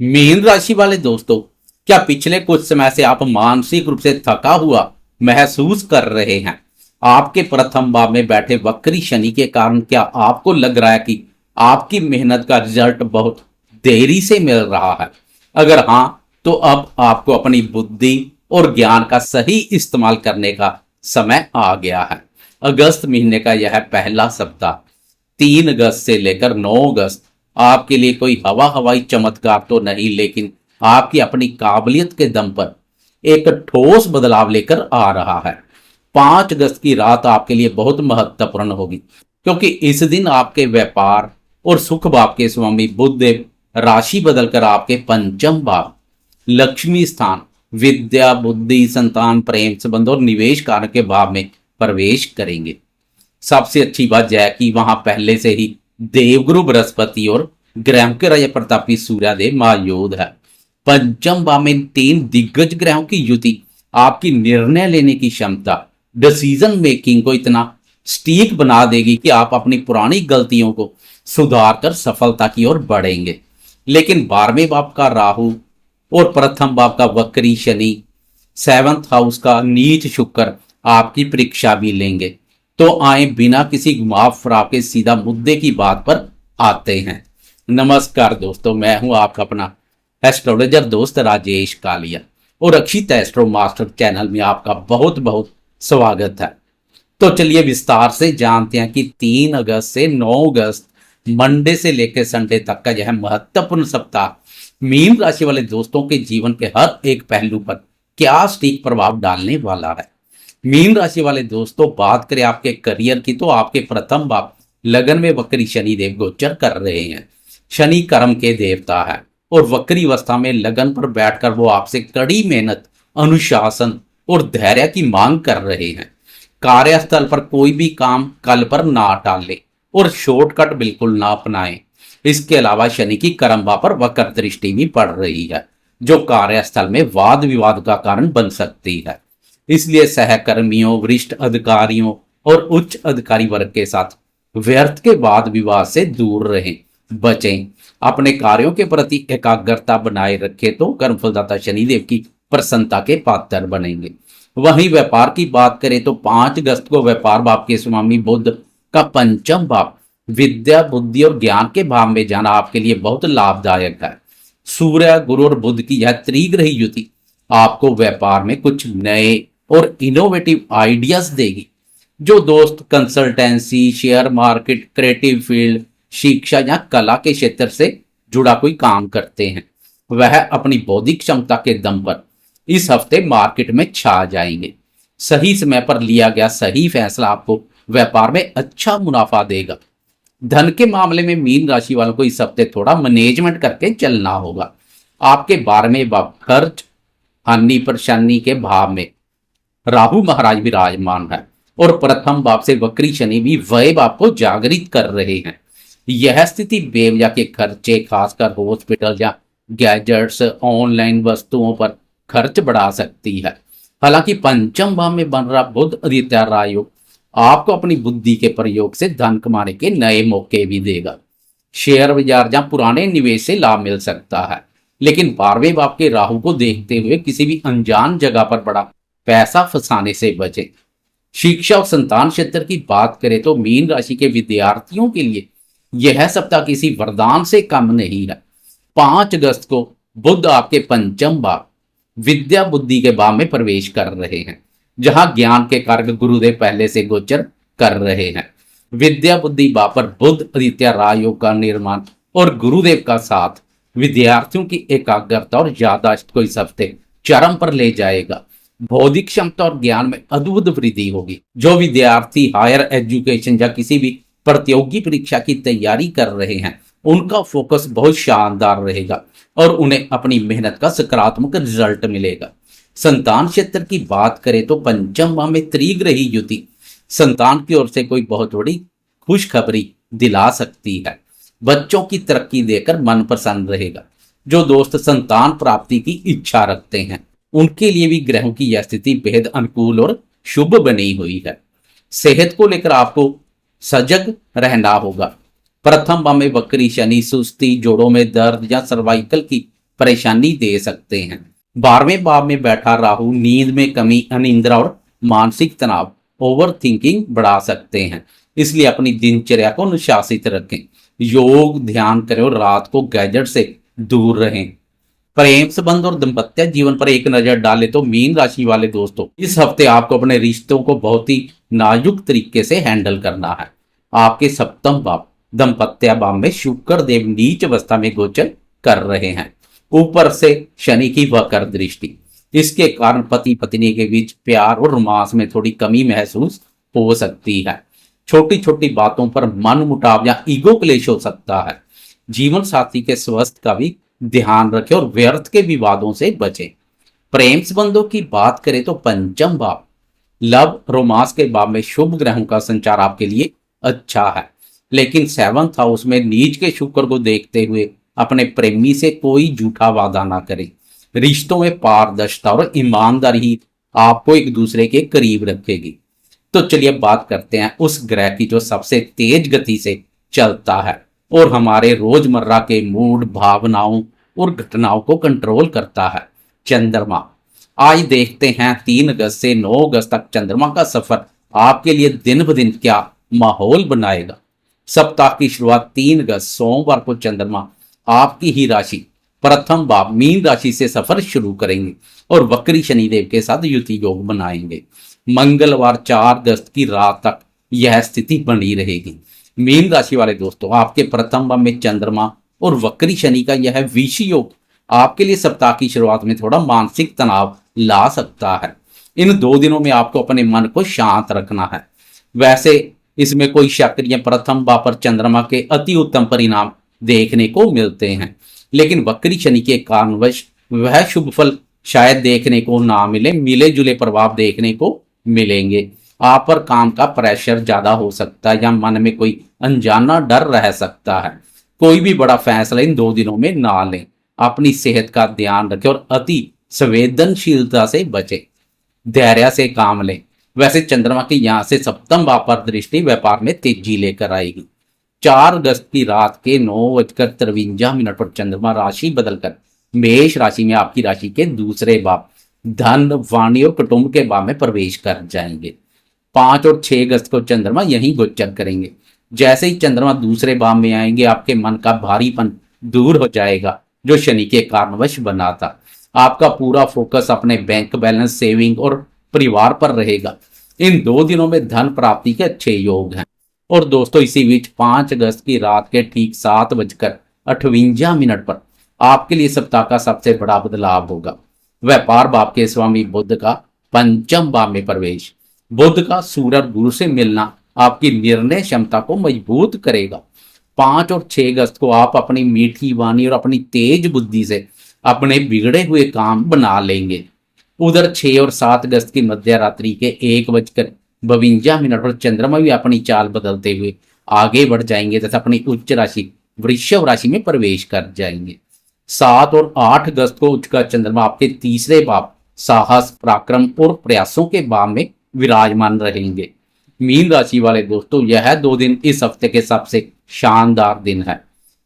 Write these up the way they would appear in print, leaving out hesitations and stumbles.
Mean राशि वाले दोस्तों, क्या पिछले कुछ समय से आप मानसिक रूप से थका हुआ महसूस कर रहे हैं? आपके प्रथम भाव में बैठे वक्री शनि के कारण क्या आपको लग रहा है कि आपकी मेहनत का रिजल्ट बहुत देरी से मिल रहा है? अगर हाँ, तो अब आपको अपनी बुद्धि और ज्ञान का सही इस्तेमाल करने का समय आ गया है। अगस्त महीने का यह पहला सप्ताह 3 अगस्त से लेकर 9 अगस्त आपके लिए कोई हवाई चमत्कार तो नहीं, लेकिन आपकी अपनी काबिलियत के दम पर एक ठोस बदलाव लेकर आ रहा है। 5 अगस्त की रात आपके लिए बहुत महत्वपूर्ण होगी, क्योंकि इस दिन आपके व्यापार और सुख भाव के स्वामी बुध देव राशि बदलकर आपके पंचम भाव, लक्ष्मी स्थान, विद्या, बुद्धि, संतान, प्रेम संबंध और निवेश कार्य के भाव में प्रवेश करेंगे। सबसे अच्छी बात यह है कि वहां पहले से ही देवगुरु बृहस्पति और ग्रहों के राजा प्रतापी सूर्यदेव महायोध है। पंचम भाव में 3 दिग्गज ग्रहों की युति आपकी निर्णय लेने की क्षमता, डिसीजन मेकिंग को इतना स्टीक बना देगी कि आप अपनी पुरानी गलतियों को सुधार कर सफलता की ओर बढ़ेंगे। लेकिन 12वें भाव का राहु और प्रथम भाव का वक्री शनि, 7th हाउस का नीच शुक्र आपकी परीक्षा भी लेंगे। तो आए बिना किसी घुमाव फिराव के सीधा मुद्दे की बात पर आते हैं। नमस्कार दोस्तों, मैं हूं आपका अपना एस्ट्रोलॉजर दोस्त राजेश कालिया और अक्षित एस्ट्रो मास्टर चैनल में आपका बहुत बहुत स्वागत है। तो चलिए विस्तार से जानते हैं कि 3 अगस्त से 9 अगस्त मंडे से लेकर संडे तक का यह महत्वपूर्ण सप्ताह मीन राशि वाले दोस्तों के जीवन के हर एक पहलू पर क्या स्टीक प्रभाव डालने वाला है। मीन राशि वाले दोस्तों, बात करें आपके करियर की, तो आपके प्रथम भाव लगन में वक्री शनि देव गोचर कर रहे हैं। शनि कर्म के देवता है और वक्री अवस्था में लगन पर बैठकर वो आपसे कड़ी मेहनत, अनुशासन और धैर्य की मांग कर रहे हैं। कार्यस्थल पर कोई भी काम कल पर ना टालें और शॉर्टकट बिल्कुल ना अपनाएं। इसके अलावा शनि की कर्म भाव पर वक्र दृष्टि भी पड़ रही है, जो कार्यस्थल में वाद विवाद का कारण बन सकती है। इसलिए सहकर्मियों, वरिष्ठ अधिकारियों और उच्च अधिकारी वर्ग के साथ व्यर्थ के वाद विवाद से दूर रहें, बचें। अपने कार्यों के प्रति एकाग्रता बनाए रखें तो कर्मफलदाता शनिदेव की प्रसन्नता के पात्र बनेंगे। वहीं व्यापार की बात करें तो 5 अगस्त को व्यापार भाव के स्वामी बुध का पंचम भाव, विद्या, बुद्धि और ज्ञान के भाव में जाना आपके लिए बहुत लाभदायक है। सूर्य, गुरु और बुध की यह त्रिग्रही युति आपको व्यापार में कुछ नए और इनोवेटिव आइडियाज देगी। जो दोस्त consultancy, share market, creative field, शिक्षा या कला के क्षेत्र से जुड़ा कोई काम करते हैं, वह अपनी बौद्धिक क्षमता के दम पर इस हफ्ते मार्केट में छा जाएंगे। सही समय पर लिया गया सही फैसला आपको व्यापार में अच्छा मुनाफा देगा। धन के मामले में मीन राशि वालों को इस हफ्ते थोड़ा मैनेजमेंट करके चलना होगा। आपके 12वें भाव खर्च, हानि, परेशानी के भाव में राहु महाराज विराजमान है और प्रथम भाव से वक्री शनि भी वह भाव को जागृत कर रहे हैं। यह स्थिति बेवजह के खर्चे, खासकर हॉस्पिटल या गैजेट्स, ऑनलाइन वस्तुओं पर खर्च बढ़ा सकती है। हालांकि पंचम भाव में बन रहा बुध आदित्य राजयोग आपको अपनी बुद्धि के प्रयोग से धन कमाने के नए मौके भी देगा। शेयर बाजार या पुराने निवेश से लाभ मिल सकता है, लेकिन 12वें भाव के राहु को देखते हुए किसी भी अनजान जगह पर बड़ा पैसा फंसाने से बचे। शिक्षा और संतान क्षेत्र की बात करें तो मीन राशि के विद्यार्थियों के लिए यह सप्ताह किसी वरदान से कम नहीं है। 5 अगस्त को बुध आपके पंचम भाव, विद्या, बुद्धि के भाव में प्रवेश कर रहे हैं, जहां ज्ञान के कारक गुरुदेव पहले से गोचर कर रहे हैं। विद्या बुद्धि भाव पर बुध आदित्य राजयोग का निर्माण और गुरुदेव का साथ विद्यार्थियों की एकाग्रता और याददाश्त को इस हफ्ते चरम पर ले जाएगा। बौद्धिक क्षमता और ज्ञान में अद्भुत वृद्धि होगी। जो विद्यार्थी हायर एजुकेशन या किसी भी प्रतियोगी परीक्षा की तैयारी कर रहे हैं, उनका फोकस बहुत शानदार रहेगा और उन्हें अपनी मेहनत का सकारात्मक रिजल्ट मिलेगा। संतान क्षेत्र की बात करें तो पंचम भाव में त्रिग्रही युति संतान की ओर से कोई बहुत बड़ी खुशखबरी दिला सकती है। बच्चों की तरक्की देकर मन प्रसन्न रहेगा। जो दोस्त संतान प्राप्ति की इच्छा रखते हैं, उनके लिए भी ग्रहों की यह स्थिति बेहद अनुकूल और शुभ बनी हुई है। सेहत को लेकर आपको सजग रहना होगा। प्रथम भाव में वक्री शनि सुस्ती, जोड़ों में दर्द या सर्वाइकल की परेशानी दे सकते हैं। 12वें भाव में बैठा राहु नींद में कमी, अनिद्रा और मानसिक तनाव, ओवर थिंकिंग बढ़ा सकते हैं। इसलिए अपनी दिनचर्या को अनुशासित रखें, योग ध्यान करें और रात को गैजेट से दूर रहें। प्रेम संबंध और दाम्पत्य जीवन पर एक नजर डालें तो मीन राशि वाले दोस्तों, इस हफ्ते आपको अपने रिश्तों को बहुत ही नाजुक तरीके से हैंडल करना है। आपके सप्तम भाव दाम्पत्य भाव में शुक्र देव नीच अवस्था में गोचर कर रहे हैं। ऊपर से शनि की वक्र दृष्टि, इसके कारण पति पत्नी के बीच प्यार और रोमांस में थोड़ी कमी महसूस हो सकती है। छोटी छोटी बातों पर मन मुटाव या ईगो क्लेश हो सकता है। जीवन साथी के स्वास्थ्य का भी ध्यान रखें और व्यर्थ के विवादों से बचें। प्रेम संबंधों की बात करें तो पंचम भाव लव रोमांस के भाव में शुभ ग्रहों का संचार आपके लिए अच्छा है, लेकिन 7th हाउस में नीच के शुक्र को देखते हुए अपने प्रेमी से कोई झूठा वादा ना करें। रिश्तों में पारदर्शिता और ईमानदारी ही आपको एक दूसरे के करीब रखेगी। तो चलिए बात करते हैं उस ग्रह की जो सबसे तेज गति से चलता है और हमारे रोजमर्रा के मूड, भावनाओं और घटनाओं को कंट्रोल करता है, चंद्रमा। आज देखते हैं 3 अगस्त से 9 अगस्त तक चंद्रमा का सफर आपके लिए दिन ब दिन क्या माहौल बनाएगा। सप्ताह की शुरुआत 3 अगस्त सोमवार को चंद्रमा आपकी ही राशि प्रथम भाव मीन राशि से सफर शुरू करेंगे और वक्री शनिदेव के साथ युति योग बनाएंगे। मंगलवार 4 अगस्त की रात तक यह स्थिति बनी रहेगी। मीन राशि वाले दोस्तों, आपके प्रथम भाव में चंद्रमा और वक्री शनि का यह विष योग आपके लिए सप्ताह की शुरुआत में थोड़ा मानसिक तनाव ला सकता है। इन 2 दिनों में आपको अपने मन को शांत रखना है। वैसे इसमें कोई शक नहीं है, प्रथम भाव पर चंद्रमा के अति उत्तम परिणाम देखने को मिलते हैं, लेकिन वक्री शनि के कारणवश वह शुभ फल शायद देखने को ना मिले, मिले जुले प्रभाव देखने को मिलेंगे। आप पर काम का प्रेशर ज्यादा हो सकता है या मन में कोई अनजाना डर रह सकता है। कोई भी बड़ा फैसला इन 2 दिनों में ना लें। अपनी सेहत का ध्यान रखें और अति संवेदनशीलता से बचें। धैर्य से काम लें। वैसे चंद्रमा की यहां से सप्तम भाव पर दृष्टि व्यापार में तेजी लेकर आएगी। 4 अगस्त की रात के 9:53 पर चंद्रमा राशि बदलकर मेष राशि में आपकी राशि के दूसरे भाव धन, वाणी और कुटुंब के भाव में प्रवेश कर जाएंगे। 5 और 6 अगस्त को चंद्रमा यहीं गोचर करेंगे। जैसे ही चंद्रमा दूसरे भाव में आएंगे, आपके मन का भारीपन दूर हो जाएगा जो शनि के कारणवश बना था। आपका पूरा फोकस अपने बैंक बैलेंस, सेविंग और परिवार पर रहेगा। इन 2 दिनों में धन प्राप्ति के अच्छे योग हैं। और दोस्तों, इसी बीच 5 अगस्त की रात के ठीक 7:58 पर आपके लिए सप्ताह का सबसे बड़ा बदलाव होगा। व्यापार भाव के स्वामी बुध का पंचम भाव में प्रवेश। बुध का सूर्य और गुरु से मिलना आपकी निर्णय क्षमता को मजबूत करेगा। 5 और 6 अगस्त को आप अपनी मीठी वाणी और अपनी तेज बुद्धि से अपने बिगड़े हुए काम बना लेंगे। उधर 6 और 7 अगस्त की मध्य रात्रि के 1:52 पर चंद्रमा भी अपनी चाल बदलते हुए आगे बढ़ जाएंगे तथा अपनी उच्च राशि वृषभ राशि में प्रवेश कर जाएंगे। 7 और 8 अगस्त को उच्च का चंद्रमा आपके तीसरे भाव साहस, पराक्रम और प्रयासों के भाव में विराजमान रहेंगे। मीन राशि वाले दोस्तों, यह 2 दिन इस हफ्ते के सबसे शानदार दिन है।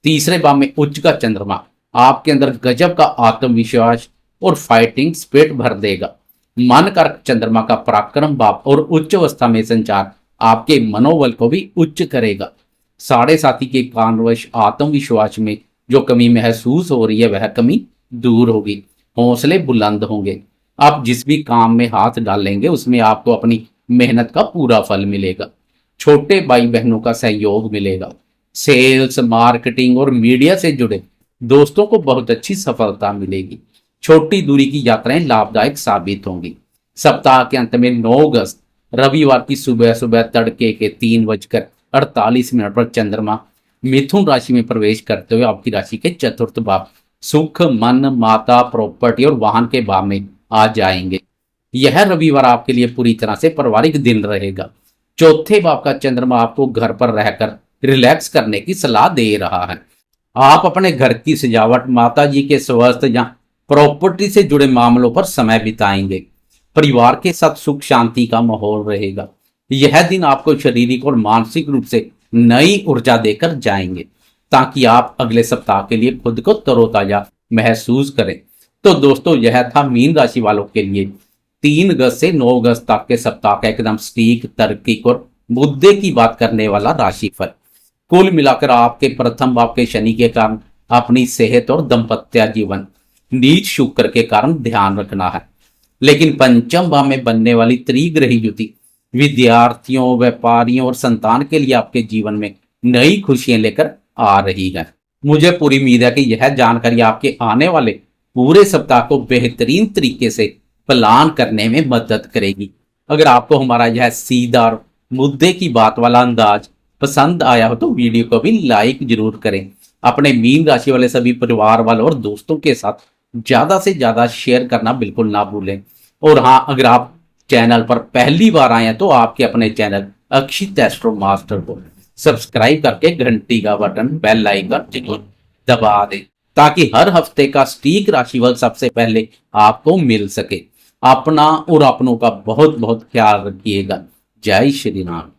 तीसरे भाव में उच्च का चंद्रमा आपके अंदर गजब का आत्मविश्वास और फाइटिंग स्पिरिट भर देगा। मन का चंद्रमा का पराक्रम भाव और उच्च अवस्था में संचार आपके मनोबल को भी उच्च करेगा। साढ़े साथी के कारणवश आत्मविश्वास में जो कमी महसूस हो रही है वह कमी दूर होगी। हौसले बुलंद होंगे। आप जिस भी काम में हाथ डालेंगे उसमें आपको अपनी मेहनत का पूरा फल मिलेगा। छोटे भाई बहनों का सहयोग मिलेगा। सेल्स, मार्केटिंग और मीडिया से जुड़े दोस्तों को बहुत अच्छी सफलता मिलेगी। छोटी दूरी की यात्राएं लाभदायक साबित होंगी। सप्ताह के अंत में 9 अगस्त रविवार की सुबह सुबह तड़के के 3:48 पर चंद्रमा मिथुन राशि में प्रवेश करते हुए आपकी राशि के चतुर्थ भाव सुख, मन, माता, प्रॉपर्टी और वाहन के भाव में आ जाएंगे। यह रविवार आपके लिए पूरी तरह से पारिवारिक दिन रहेगा। चौथे भाव का चंद्रमा आपको घर पर रहकर रिलैक्स करने की सलाह दे रहा है। आप अपने घर की सजावट, माता जी के स्वास्थ्य या प्रॉपर्टी से जुड़े मामलों पर समय बिताएंगे। परिवार के साथ सुख शांति का माहौल रहेगा। यह दिन आपको शारीरिक और मानसिक रूप से नई ऊर्जा देकर जाएंगे ताकि आप अगले सप्ताह के लिए खुद को तरोताजा महसूस करें। तो दोस्तों यह था मीन राशि वालों के लिए 3 अगस्त से 9 अगस्त तक के सप्ताह का एकदम सटीक तार्किक और मुद्दे की बात करने वाला राशिफल। कुल मिलाकर आपके प्रथम भाव के शनि के कारण अपनी सेहत और दाम्पत्य जीवन, नीच शुक्र के कारण ध्यान रखना है। लेकिन पंचम भाव में बनने वाली त्रिग्रही युति विद्यार्थियों, व्यापारियों और संतान के लिए आपके जीवन में नई खुशियां लेकर आ रही है। मुझे पूरी उम्मीद है कि यह जानकारी आपके आने वाले पूरे सप्ताह को बेहतरीन तरीके से प्लान करने में मदद करेगी। अगर आपको हमारा यह सीधा और मुद्दे की बात वाला अंदाज पसंद आया हो तो वीडियो को भी लाइक जरूर करें। अपने मीन राशि वाले सभी परिवार वालों और दोस्तों के साथ ज्यादा से ज्यादा शेयर करना बिल्कुल ना भूलें। और हाँ, अगर आप चैनल पर पहली बार आए हैं तो आपके अपने चैनल अक्षित एस्ट्रो मास्टर को सब्सक्राइब करके घंटी का बटन, बेल आइकन जरूर दबा दें ताकि हर हफ्ते का सटीक राशिफल सबसे पहले आपको मिल सके। अपना और अपनों का बहुत बहुत ख्याल रखिएगा। जय श्री राम।